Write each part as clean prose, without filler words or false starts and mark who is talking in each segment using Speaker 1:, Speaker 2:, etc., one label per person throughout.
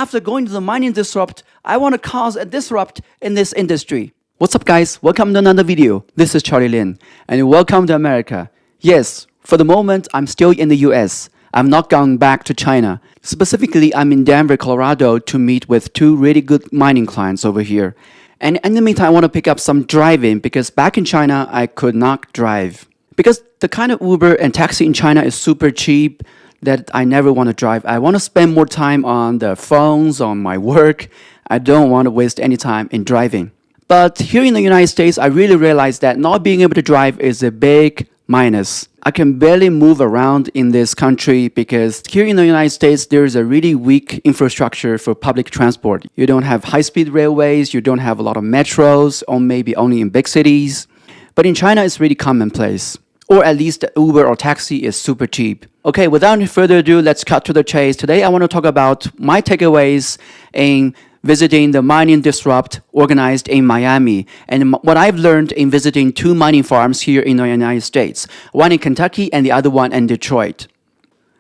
Speaker 1: after going to the mining disrupt, I want to cause a disrupt in this industry. What's up, guys? Welcome to another video. This is Charlie Lin, and welcome to America. Yes, for the moment, I'm still in the US. I'm not going back to China. Specifically, I'm in Denver, Colorado to meet with two really good mining clients over here. And in the meantime, I want to pick up some driving because back in China, I could not drive. Because the kind of Uber and taxi in China is super cheap that I never want to drive. I want to spend more time on the phones, on my work. I don't want to waste any time in driving. But here in the United States, I really realized that not being able to drive is a big minus. I can barely move around in this country because here in the United States, there is a really weak infrastructure for public transport. You don't have high-speed railways, you don't have a lot of metros, or maybe only in big cities. But in China, it's really commonplace. Or at least Uber or taxi is super cheap. Okay, without any further ado, let's cut to the chase. Today, I want to talk about my takeaways in visiting the mining disrupt organized in Miami and what I've learned in visiting two mining farms here in the United States, one in Kentucky and the other one in Detroit.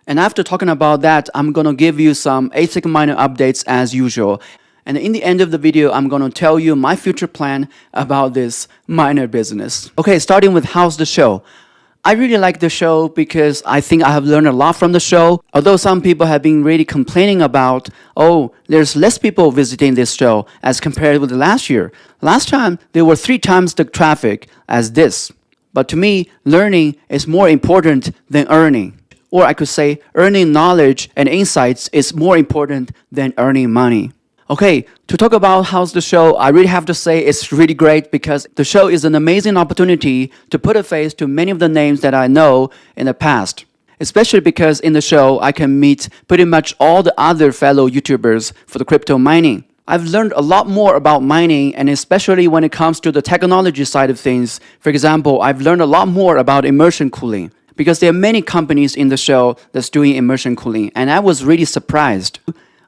Speaker 1: And after talking about that, I'm going to give you some ASIC miner updates as usual. And in the end of the video, I'm going to tell you my future plan about this miner business. Okay, starting with how's the show. I really like the show because I think I have learned a lot from the show. Although some people have been really complaining about, oh, there's less people visiting this show as compared with last year. Last time, there were 3 times the traffic as this. But to me, learning is more important than earning. Or I could say earning knowledge and insights is more important than earning money. Okay, to talk about how's the show, I really have to say it's really great because the show is an amazing opportunity to put a face to many of the names that I know in the past. Especially because in the show, I can meet pretty much all the other fellow YouTubers for the crypto mining. I've learned a lot more about mining, and especially when it comes to the technology side of things. For example, I've learned a lot more about immersion cooling because there are many companies in the show that's doing immersion cooling, and I was really surprised.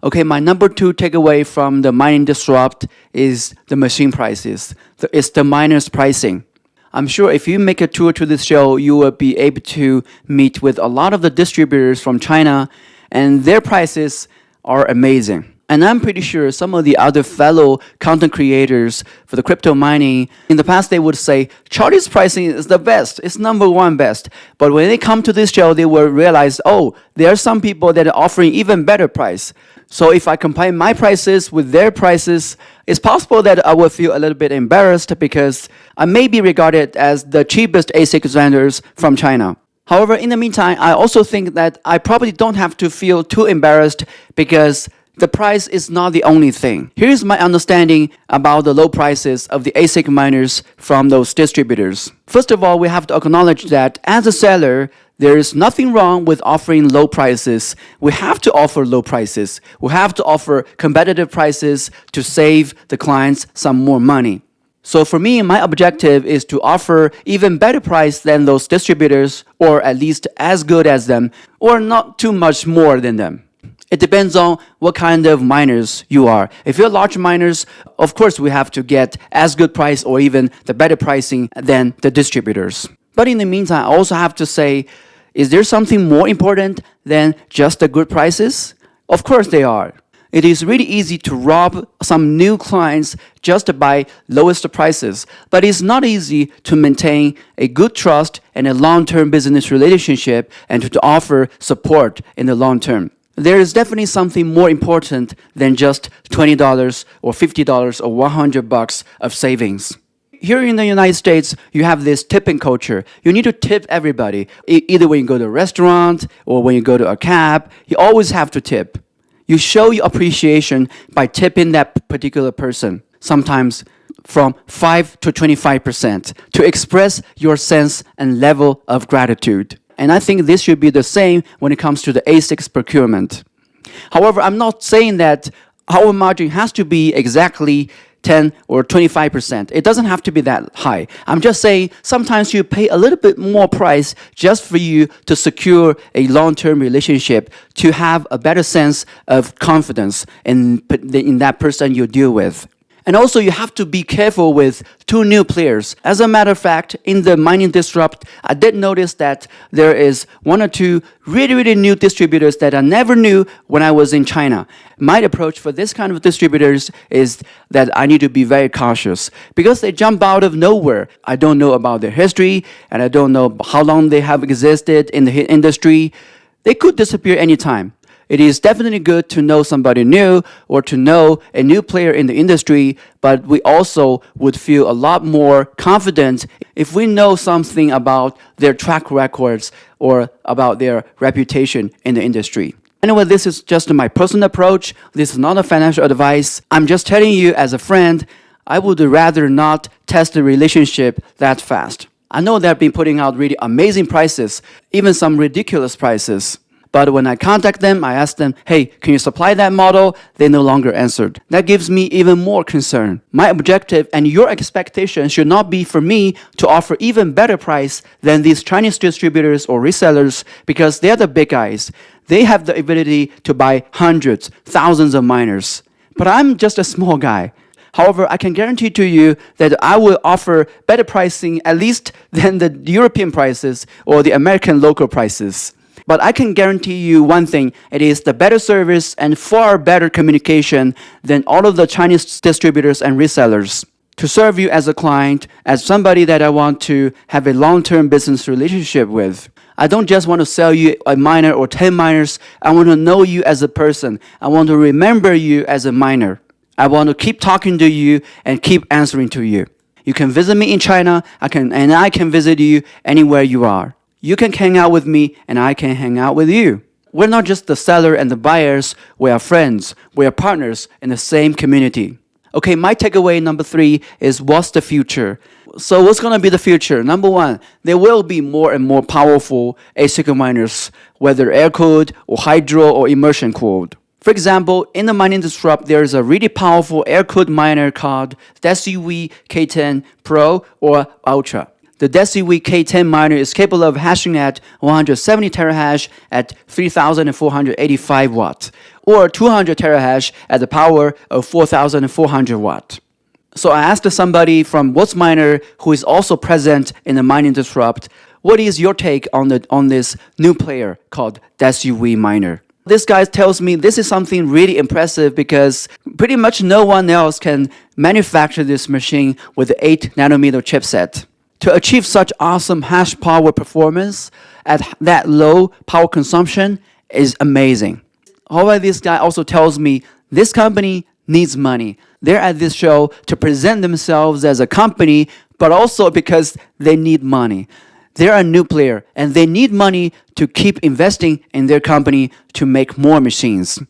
Speaker 1: Okay, my number 2 takeaway from the mining disrupt is the machine prices. It's the miners' pricing. I'm sure if you make a tour to this show, you will be able to meet with a lot of the distributors from China, and their prices are amazing. And I'm pretty sure some of the other fellow content creators for the crypto mining, in the past they would say, Charlie's pricing is the best, it's number 1 best. But when they come to this show, they will realize, oh, there are some people that are offering even better price. So if I compare my prices with their prices, it's possible that I will feel a little bit embarrassed because I may be regarded as the cheapest ASIC vendors from China. However, in the meantime, I also think that I probably don't have to feel too embarrassed because the price is not the only thing. Here's my understanding about the low prices of the ASIC miners from those distributors. First of all, we have to acknowledge that as a seller, there is nothing wrong with offering low prices. We have to offer low prices. We have to offer competitive prices to save the clients some more money. So for me, my objective is to offer even better price than those distributors, or at least as good as them, or not too much more than them. It depends on what kind of miners you are. If you're large miners, of course we have to get as good price or even the better pricing than the distributors. But in the meantime, I also have to say, is there something more important than just the good prices? Of course they are. It is really easy to rob some new clients just by lowest prices, but it's not easy to maintain a good trust and a long-term business relationship and to offer support in the long term. There is definitely something more important than just $20 or $50 or $100 of savings. Here in the United States, you have this tipping culture. You need to tip everybody. Either when you go to a restaurant or when you go to a cab, you always have to tip. You show your appreciation by tipping that particular person, sometimes from 5 to 25%, to express your sense and level of gratitude. And I think this should be the same when it comes to the ASICs procurement. However, I'm not saying that our margin has to be exactly 10 or 25%. It doesn't have to be that high. I'm just saying sometimes you pay a little bit more price just for you to secure a long-term relationship, to have a better sense of confidence in that person you deal with. And also, you have to be careful with two new players. As a matter of fact, in the mining disrupt, I did notice that there is one or two really new distributors that I never knew when I was in China. My approach for this kind of distributors is that I need to be very cautious because they jump out of nowhere. I don't know about their history, and I don't know how long they have existed in the industry. They could disappear anytime. It is definitely good to know somebody new or to know a new player in the industry, but we also would feel a lot more confident if we know something about their track records or about their reputation in the industry. Anyway, this is just my personal approach. This is not a financial advice. I'm just telling you as a friend, I would rather not test the relationship that fast. I know they've been putting out really amazing prices, even some ridiculous prices. But when I contact them, I ask them, hey, can you supply that model? They no longer answered. That gives me even more concern. My objective and your expectation should not be for me to offer even better price than these Chinese distributors or resellers because they're the big guys. They have the ability to buy hundreds, thousands of miners. But I'm just a small guy. However, I can guarantee to you that I will offer better pricing at least than the European prices or the American local prices. But I can guarantee you one thing, it is the better service and far better communication than all of the Chinese distributors and resellers. To serve you as a client, as somebody that I want to have a long-term business relationship with. I don't just want to sell you a miner or 10 miners. I want to know you as a person. I want to remember you as a miner. I want to keep talking to you and keep answering to you. You can visit me in China, I can visit you anywhere you are. You can hang out with me and I can hang out with you. We're not just the seller and the buyers, we are friends, we are partners in the same community. Okay, my takeaway number 3 is what's the future? So what's going to be the future? Number 1, there will be more and more powerful ASIC miners, whether air-cooled or hydro or immersion cooled. For example, in the mining disrupt, there is a really powerful air-cooled miner called DESIV K10 Pro or Ultra. The DESIV K10 miner is capable of hashing at 170 terahash at 3,485 watts, or 200 terahash at the power of 4,400 watts. So I asked somebody from WhatsMiner who is also present in the mining disrupt, what is your take on this new player called DESIV miner? This guy tells me this is something really impressive because pretty much no one else can manufacture this machine with the 8 nanometer chipset. To achieve such awesome hash power performance at that low power consumption is amazing. However, this guy also tells me this company needs money. They're at this show to present themselves as a company, but also because they need money. They're a new player and they need money to keep investing in their company to make more machines.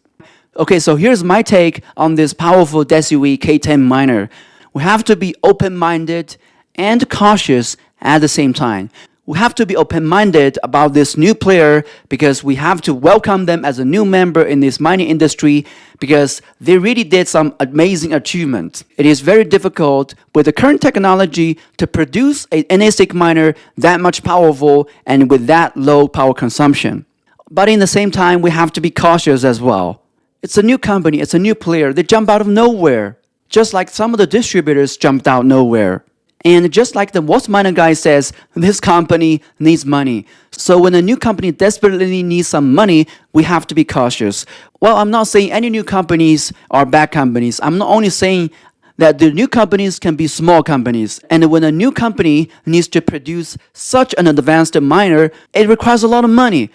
Speaker 1: Okay, so here's my take on this powerful DESIV K10 miner. We have to be open-minded and cautious at the same time. We have to be open-minded about this new player because we have to welcome them as a new member in this mining industry because they really did some amazing achievement. It is very difficult with the current technology to produce an ASIC miner that much powerful and with that low power consumption. But in the same time, we have to be cautious as well. It's a new company, it's a new player. They jump out of nowhere, just like some of the distributors jumped out nowhere. And just like the WhatsMiner guy says, this company needs money. So when a new company desperately needs some money, we have to be cautious. Well, I'm not saying any new companies are bad companies. I'm not only saying that the new companies can be small companies. And when a new company needs to produce such an advanced miner, it requires a lot of money.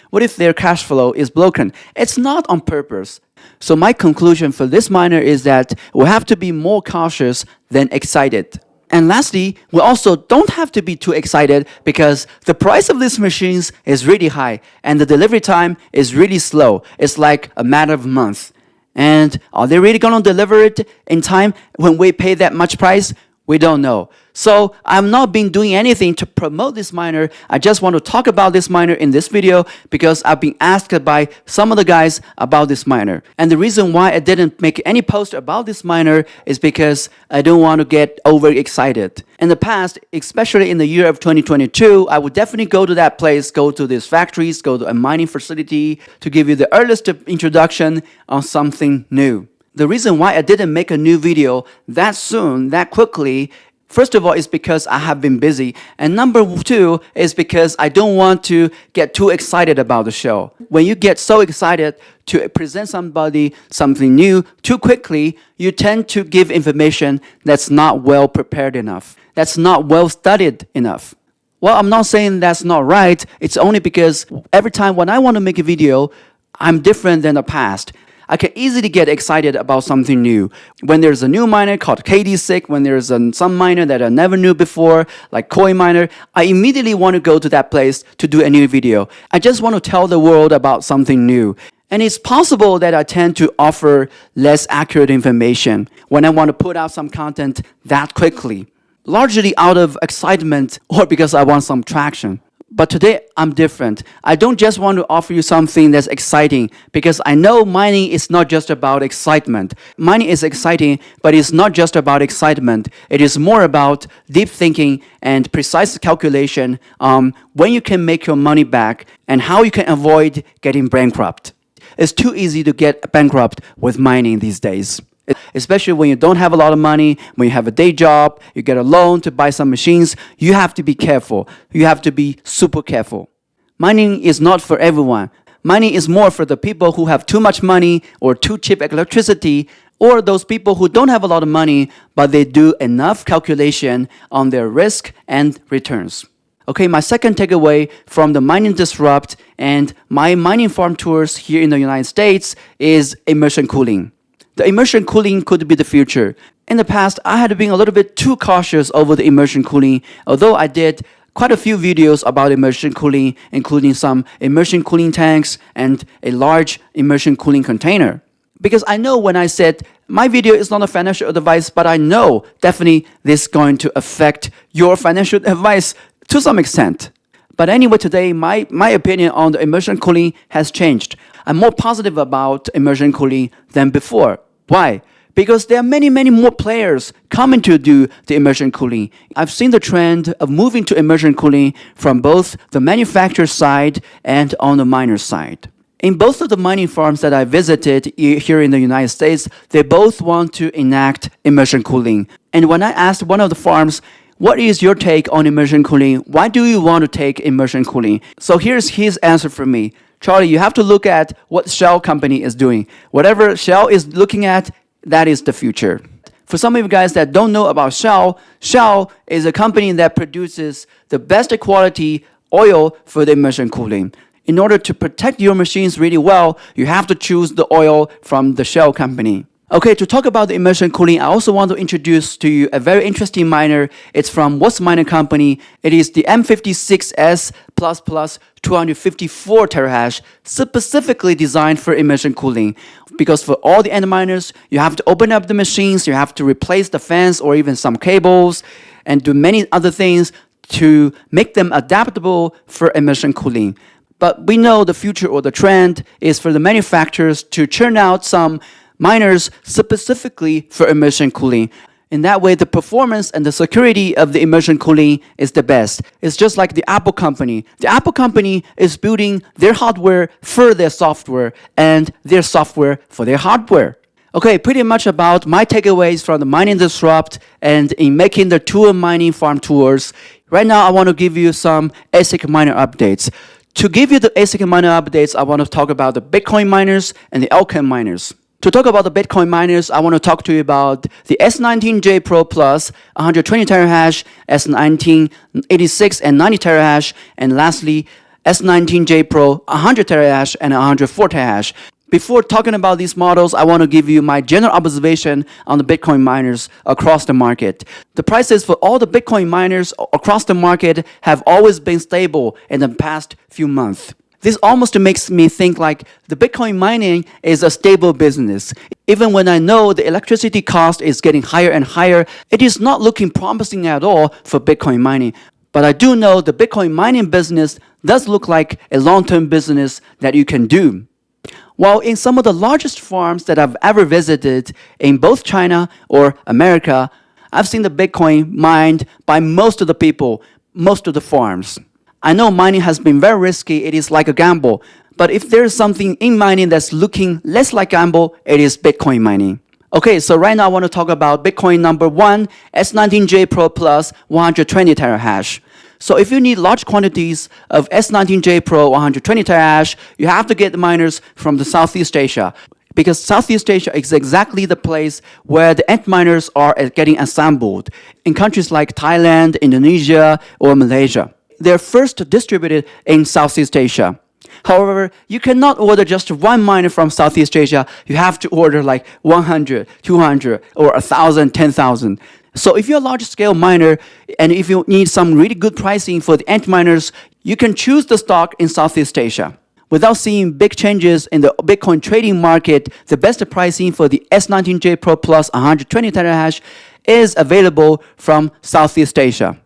Speaker 1: What if their cash flow is broken? It's not on purpose. So my conclusion for this miner is that we have to be more cautious than excited. And lastly, we also don't have to be too excited because the price of these machines is really high and the delivery time is really slow. It's like a matter of months. And are they really going to deliver it in time when we pay that much price? We don't know. So I'm not been doing anything to promote this miner. I just want to talk about this miner in this video because I've been asked by some of the guys about this miner. And the reason why I didn't make any post about this miner is because I don't want to get overexcited. In the past, especially in the year of 2022, I would definitely go to that place, go to these factories, go to a mining facility to give you the earliest introduction on something new. The reason why I didn't make a new video that soon, that quickly, first of all, is because I have been busy. And number two is because I don't want to get too excited about the show. When you get so excited to present somebody something new too quickly, you tend to give information that's not well prepared enough, that's not well studied enough. Well, I'm not saying that's not right. It's only because every time when I want to make a video, I'm different than the past. I can easily get excited about something new. When there's a new miner called KD6, when there's some miner that I never knew before, like coin miner, I immediately want to go to that place to do a new video. I just want to tell the world about something new. And it's possible that I tend to offer less accurate information when I want to put out some content that quickly, largely out of excitement or because I want some traction. But today, I'm different. I don't just want to offer you something that's exciting because I know mining is not just about excitement. Mining is exciting, but it's not just about excitement. It is more about deep thinking and precise calculation on when you can make your money back and how you can avoid getting bankrupt. It's too easy to get bankrupt with mining these days. Especially when you don't have a lot of money, when you have a day job, you get a loan to buy some machines, you have to be careful. You have to be super careful. Mining is not for everyone. Mining is more for the people who have too much money or too cheap electricity, or those people who don't have a lot of money, but they do enough calculation on their risk and returns. Okay, my second takeaway from the Mining Disrupt and my mining farm tours here in the United States is immersion cooling. The immersion cooling could be the future. In the past, I had been a little bit too cautious over the immersion cooling, although I did quite a few videos about immersion cooling, including some immersion cooling tanks and a large immersion cooling container. Because I know when I said my video is not a financial advice, but I know definitely this is going to affect your financial advice to some extent. But anyway, today, my opinion on the immersion cooling has changed. I'm more positive about immersion cooling than before. Why? Because there are many more players coming to do the immersion cooling. I've seen the trend of moving to immersion cooling from both the manufacturer side and on the miner side. In both of the mining farms that I visited here in the United States, they both want to enact immersion cooling. And when I asked one of the farms, what is your take on immersion cooling? Why do you want to take immersion cooling? So here's his answer for me. Charlie, you have to look at what Shell company is doing. Whatever Shell is looking at, that is the future. For some of you guys that don't know about Shell, Shell is a company that produces the best quality oil for the immersion cooling. In order to protect your machines really well, you have to choose the oil from the Shell company. Okay, to talk about the immersion cooling, I also want to introduce to you a very interesting miner. It's from What's Miner Company. It is the M56S++ 254 terahash, specifically designed for immersion cooling. Because for all the antminers, you have to open up the machines, you have to replace the fans or even some cables, and do many other things to make them adaptable for immersion cooling. But we know the future or the trend is for the manufacturers to churn out some miners specifically for immersion cooling. In that way, the performance and the security of the immersion cooling is the best. It's just like the Apple company. The Apple company is building their hardware for their software and their software for their hardware. Okay, pretty much about my takeaways from the Mining Disrupt and in making the tour mining farm tours. Right now, I want to give you some ASIC miner updates. To give you the ASIC miner updates, I want to talk about the Bitcoin miners and the Altcoin miners. To talk about the Bitcoin miners, I want to talk to you about the S19J Pro Plus, 120 terahash, S19 86 and 90 terahash, and lastly, S19J Pro 100 terahash and 104 terahash. Before talking about these models, I want to give you my general observation on the Bitcoin miners across the market. The prices for all the Bitcoin miners across the market have always been stable in the past few months. This almost makes me think like the Bitcoin mining is a stable business. Even when I know the electricity cost is getting higher and higher, it is not looking promising at all for Bitcoin mining. But I do know the Bitcoin mining business does look like a long-term business that you can do. While in some of the largest farms that I've ever visited in both China or America, I've seen the Bitcoin mined by most of the people, most of the farms. I know mining has been very risky. It is like a gamble. But if there's something in mining that's looking less like gamble, it is Bitcoin mining. Okay, so right now I want to talk about Bitcoin number 1, S19j Pro Plus 120 terahash. So if you need large quantities of S19j Pro 120 terahash, you have to get the miners from the Southeast Asia, because Southeast Asia is exactly the place where the antminers are getting assembled in countries like Thailand, Indonesia, or Malaysia. They're first distributed in Southeast Asia. However, you cannot order just one miner from Southeast Asia. You have to order like 100, 200, or 1,000, 10,000. So if you're a large-scale miner and if you need some really good pricing for the antminers, you can choose the stock in Southeast Asia. Without seeing big changes in the Bitcoin trading market, the best pricing for the S19j Pro Plus 120 terahash is available from Southeast Asia.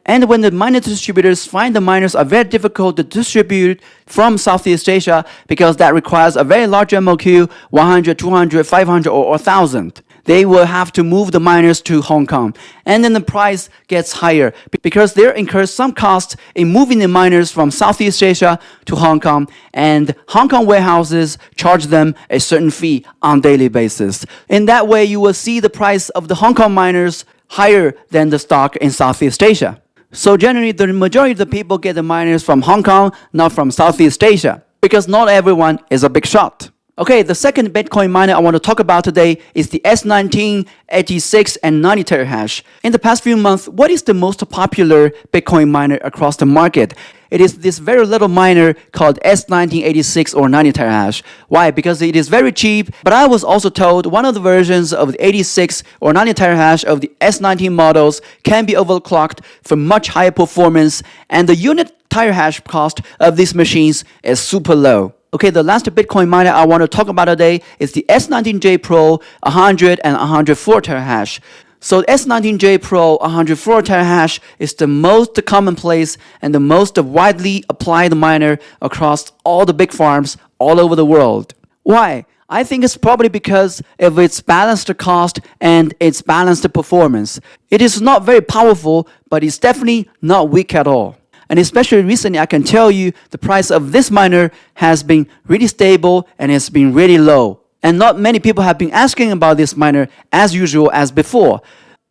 Speaker 1: And when the miner distributors find the miners are very difficult to distribute from Southeast Asia because that requires a very large MOQ, 100, 200, 500, or 1,000, they will have to move the miners to Hong Kong. And then the price gets higher because there incurs some cost in moving the miners from Southeast Asia to Hong Kong, and Hong Kong warehouses charge them a certain fee on a daily basis. In that way, you will see the price of the Hong Kong miners higher than the stock in Southeast Asia. So generally, the majority of the people get the miners from Hong Kong, not from Southeast Asia, because not everyone is a big shot. Okay, the second Bitcoin miner I want to talk about today is the S19, 86, and 90 terahash. In the past few months, what is the most popular Bitcoin miner across the market? It is this very little miner called S19, 86, or 90 terahash. Why? Because it is very cheap, but I was also told one of the versions of the 86 or 90 terahash of the S19 models can be overclocked for much higher performance, and the unit terahash cost of these machines is super low. Okay, the last Bitcoin miner I want to talk about today is the S19j Pro 100 and 104 terahash. So S19j Pro 104 terahash is the most commonplace and the most widely applied miner across all the big farms all over the world. Why? I think it's probably because of its balanced cost and its balanced performance. It is not very powerful, but it's definitely not weak at all. And especially recently, I can tell you the price of this miner has been really stable and it's been really low. And not many people have been asking about this miner as usual as before.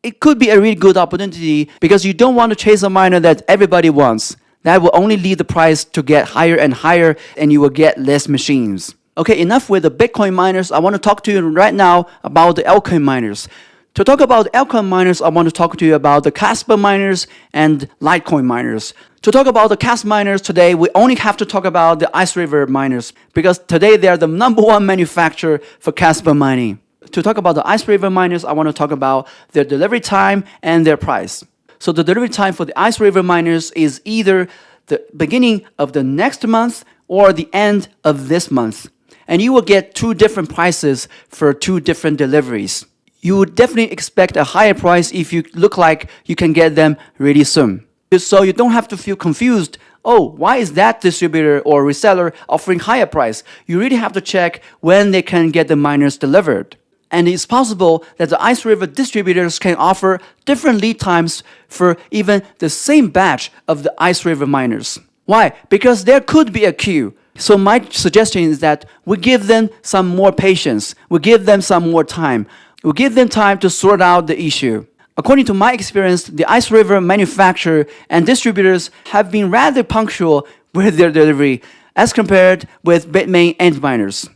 Speaker 1: It could be a really good opportunity because you don't want to chase a miner that everybody wants. That will only lead the price to get higher and higher, and you will get less machines. Okay, enough with the Bitcoin miners. I want to talk to you right now about the Altcoin miners. To talk about Altcoin miners, I want to talk to you about the Casper miners and Litecoin miners. To talk about the Casper miners today, we only have to talk about the Ice River miners because today they are the #1 manufacturer for Casper mining. To talk about the Ice River miners, I want to talk about their delivery time and their price. So the delivery time for the Ice River miners is either the beginning of the next month or the end of this month. And you will get two different prices for two different deliveries. You would definitely expect a higher price if you look like you can get them really soon. So you don't have to feel confused. Oh, why is that distributor or reseller offering higher price? You really have to check when they can get the miners delivered. And it's possible that the Ice River distributors can offer different lead times for even the same batch of the Ice River miners. Why? Because there could be a queue. So my suggestion is that we give them some more patience. We give them some more time. We give them time to sort out the issue. According to my experience, the Ice River manufacturer and distributors have been rather punctual with their delivery as compared with bitmain antminers.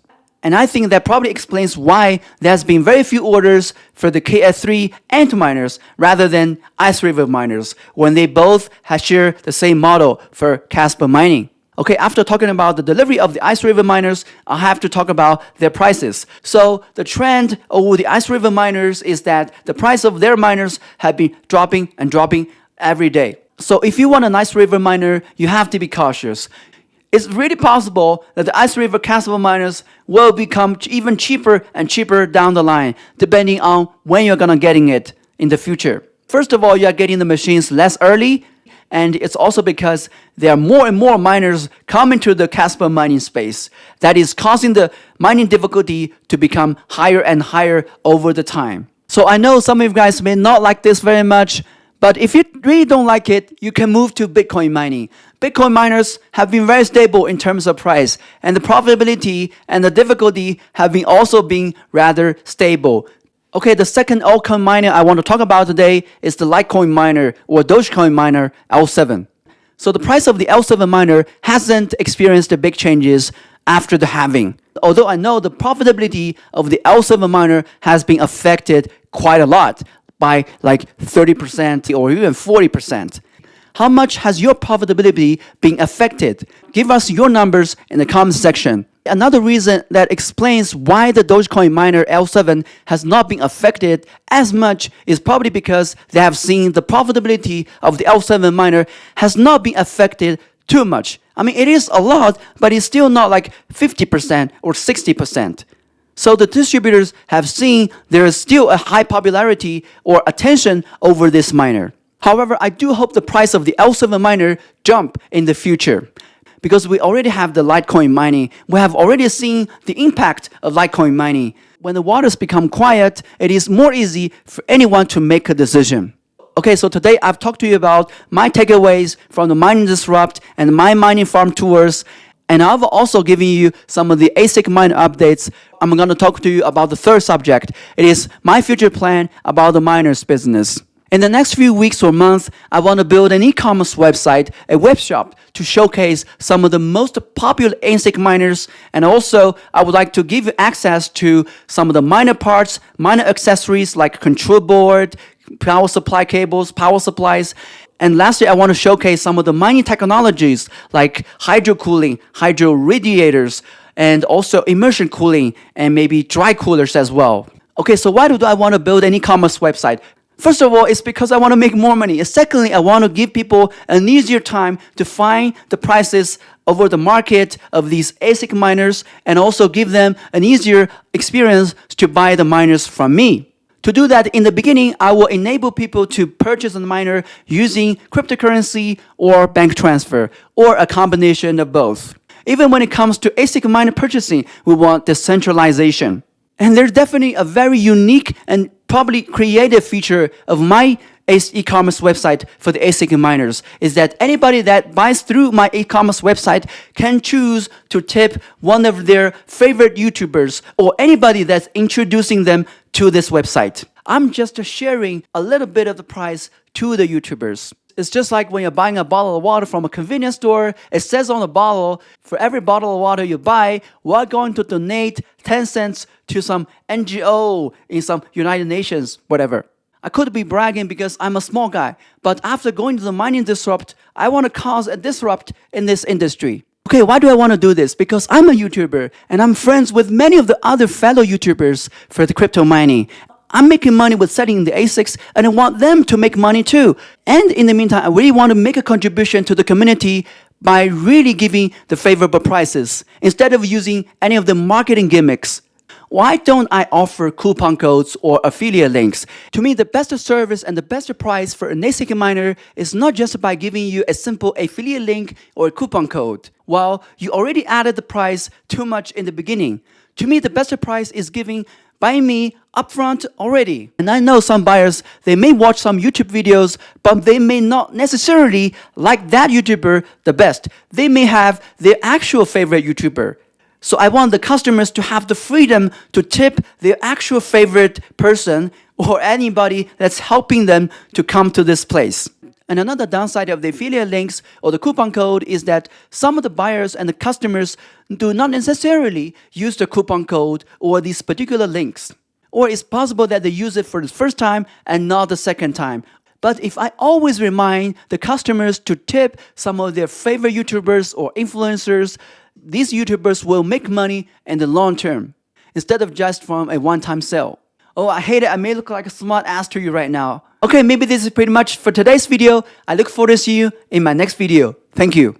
Speaker 1: And I think that probably explains why there's been very few orders for the KS3 antminers rather than Ice River miners when they both share the same model for Casper mining. Okay, after talking about the delivery of the Ice River miners, I have to talk about their prices. So the trend over the Ice River miners is that the price of their miners have been dropping and dropping every day. So if you want an Ice River miner, you have to be cautious. It's really possible that the Ice River Casper miners will become even cheaper and cheaper down the line, depending on when you're gonna getting it in the future. First of all, you are getting the machines less early, and it's also because there are more and more miners coming to the Casper mining space. That is causing the mining difficulty to become higher and higher over the time. So I know some of you guys may not like this very much, but if you really don't like it, you can move to Bitcoin mining. Bitcoin miners have been very stable in terms of price, and the profitability and the difficulty have been also been rather stable. Okay, the second altcoin miner I want to talk about today is the Litecoin miner or Dogecoin miner L7. So the price of the L7 miner hasn't experienced the big changes after the halving. Although I know the profitability of the L7 miner has been affected quite a lot by like 30% or even 40%. How much has your profitability been affected? Give us your numbers in the comment section. Another reason that explains why the Dogecoin miner L7 has not been affected as much is probably because they have seen the profitability of the L7 miner has not been affected too much. I mean, it is a lot, but it's still not like 50% or 60%. So the distributors have seen there is still a high popularity or attention over this miner. However, I do hope the price of the L7 miner jump in the future. Because we already have the Litecoin mining. We have already seen the impact of Litecoin mining. When the waters become quiet, it is more easy for anyone to make a decision. Okay, so today I've talked to you about my takeaways from the mining disrupt and my mining farm tours. And I've also given you some of the ASIC miner updates. I'm going to talk to you about the third subject. It is my future plan about the miners business. In the next few weeks or months, I want to build an e-commerce website, a web shop, to showcase some of the most popular ASIC miners. And also, I would like to give you access to some of the miner parts, miner accessories like control board, power supply cables, power supplies. And lastly, I want to showcase some of the mining technologies like hydro cooling, hydro radiators, and also immersion cooling, and maybe dry coolers as well. Okay, so why do I want to build an e-commerce website? First of all, it's because I want to make more money. And secondly, I want to give people an easier time to find the prices over the market of these ASIC miners and also give them an easier experience to buy the miners from me. To do that, in the beginning, I will enable people to purchase a miner using cryptocurrency or bank transfer or a combination of both. Even when it comes to ASIC miner purchasing, we want decentralization. And there's definitely a very unique and probably creative feature of my e-commerce website for the ASIC miners is that anybody that buys through my e-commerce website can choose to tip one of their favorite YouTubers or anybody that's introducing them to this website. I'm just sharing a little bit of the price to the YouTubers. It's just like when you're buying a bottle of water from a convenience store, it says on the bottle, for every bottle of water you buy, we're going to donate 10 cents to some NGO in some United Nations, whatever. I could be bragging because I'm a small guy, but after going to the mining disrupt, I want to cause a disrupt in this industry. Okay, why do I want to do this? Because I'm a YouTuber and I'm friends with many of the other fellow YouTubers for the crypto mining. I'm making money with selling the ASICs and I want them to make money too. And in the meantime, I really want to make a contribution to the community by really giving the favorable prices instead of using any of the marketing gimmicks. Why don't I offer coupon codes or affiliate links? To me, the best service and the best price for an ASIC miner is not just by giving you a simple affiliate link or a coupon code. Well, you already added the price too much in the beginning. To me, the best price is giving by me upfront already. And I know some buyers, they may watch some YouTube videos, but they may not necessarily like that YouTuber the best. They may have their actual favorite YouTuber. So I want the customers to have the freedom to tip their actual favorite person or anybody that's helping them to come to this place. And another downside of the affiliate links or the coupon code is that some of the buyers and the customers do not necessarily use the coupon code or these particular links. Or it's possible that they use it for the first time and not the second time. But if I always remind the customers to tip some of their favorite YouTubers or influencers, these YouTubers will make money in the long term instead of just from a one-time sale. Oh, I hate it. I may look like a smart ass to you right now. Okay, maybe this is pretty much for today's video. I look forward to see you in my next video. Thank you.